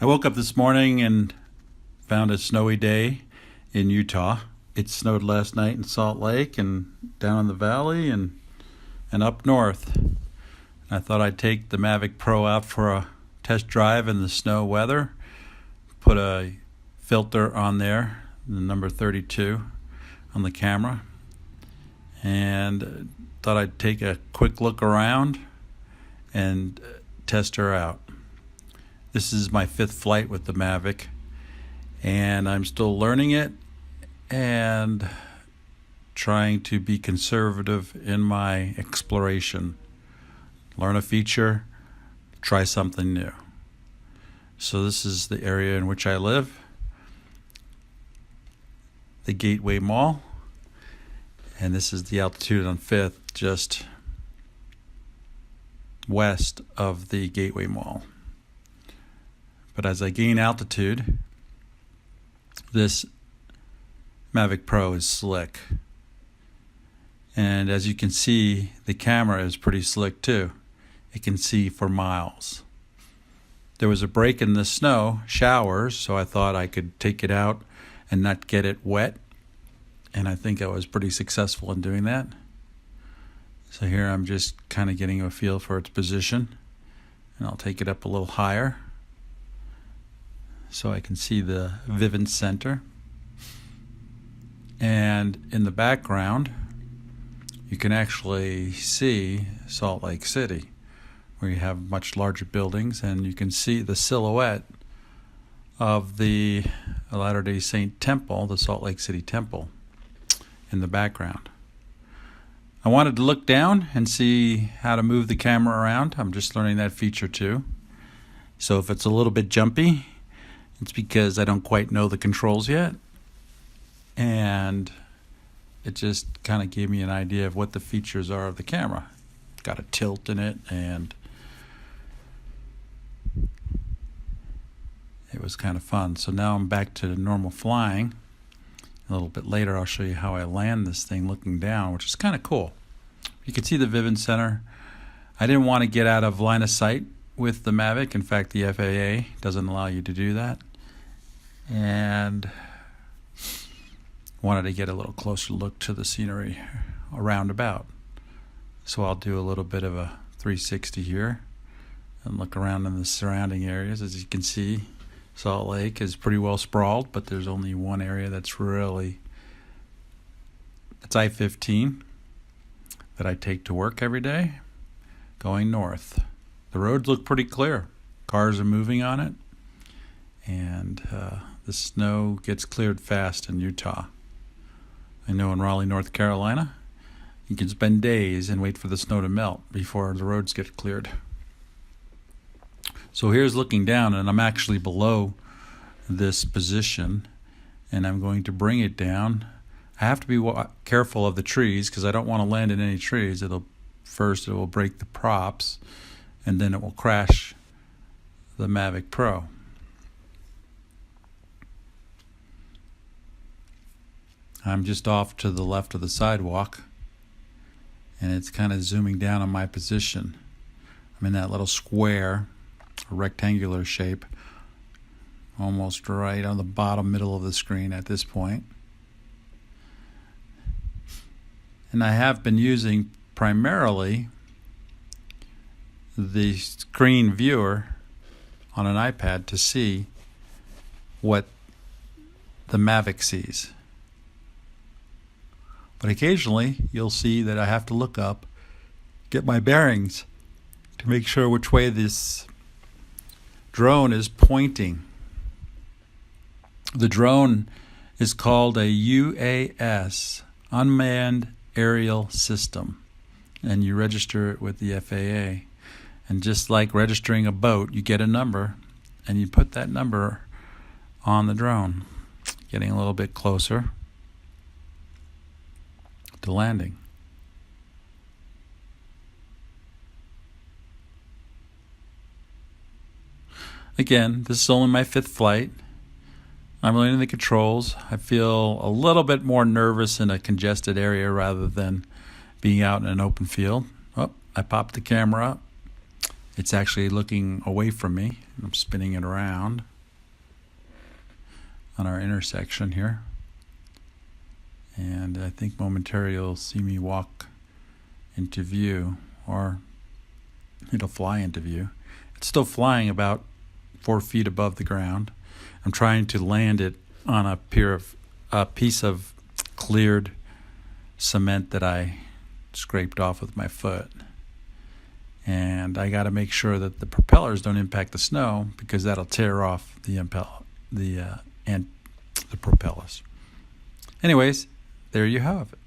I woke up this morning and found a snowy day in Utah. It snowed last night in Salt Lake and down in the valley and up north. I thought I'd take the Mavic Pro out for a test drive in the snow weather, put a filter on there, the number 32 on the camera, and thought I'd take a quick look around and test her out. This is my 5th flight with the Mavic, and I'm still learning it and trying to be conservative in my exploration. Learn a feature, try something new. So this is the area in which I live, the Gateway Mall, and this is the altitude on 5th, just west of the Gateway Mall. But as I gain altitude, this Mavic Pro is slick. And as you can see, the camera is pretty slick too. It can see for miles. There was a break in the snow, showers, so I thought I could take it out and not get it wet. And I think I was pretty successful in doing that. So here I'm just kind of getting a feel for its position. And I'll take it up a little higher so I can see the Vivint Center. And in the background, you can actually see Salt Lake City, where you have much larger buildings, and you can see the silhouette of the Latter-day Saint Temple, the Salt Lake City Temple, in the background. I wanted to look down and see how to move the camera around. I'm just learning that feature too. So if it's a little bit jumpy, it's because I don't quite know the controls yet. And it just kind of gave me an idea of what the features are of the camera. Got a tilt in it, and it was kind of fun. So now I'm back to normal flying. A little bit later I'll show you how I land this thing looking down, which is kind of cool. You can see the Vivint Center. I didn't want to get out of line of sight with the Mavic. In fact, the FAA doesn't allow you to do that. And wanted to get a little closer look to the scenery around about. So I'll do a little bit of a 360 here and look around in the surrounding areas. As you can see, Salt Lake is pretty well sprawled, but there's only one area that's I-15 that I take to work every day, going north. The roads look pretty clear. Cars are moving on it, and the snow gets cleared fast in Utah. I know in Raleigh, North Carolina, you can spend days and wait for the snow to melt before the roads get cleared. So here's looking down, and I'm actually below this position, and I'm going to bring it down. I have to be careful of the trees because I don't want to land in any trees. It will break the props, and then it will crash the Mavic Pro. I'm just off to the left of the sidewalk, and it's kind of zooming down on my position. I'm in that little square, a rectangular shape, almost right on the bottom middle of the screen at this point. And I have been using primarily the screen viewer on an iPad to see what the Mavic sees. But occasionally you'll see that I have to look up, get my bearings to make sure which way this drone is pointing. The drone is called a UAS, Unmanned Aerial System, and you register it with the FAA. And just like registering a boat, you get a number, and you put that number on the drone. Getting a little bit closer to landing. Again, this is only my 5th flight. I'm learning the controls. I feel a little bit more nervous in a congested area rather than being out in an open field. Oh, I popped the camera up. It's actually looking away from me. I'm spinning it around. on our intersection here. And I think momentarily you'll see me walk into view, or it'll fly into view. It's still flying about 4 feet above the ground. I'm trying to land it on a piece of cleared cement that I scraped off with my foot. And I got to make sure that the propellers don't impact the snow, because that'll tear off the propellers. Anyways, there you have it.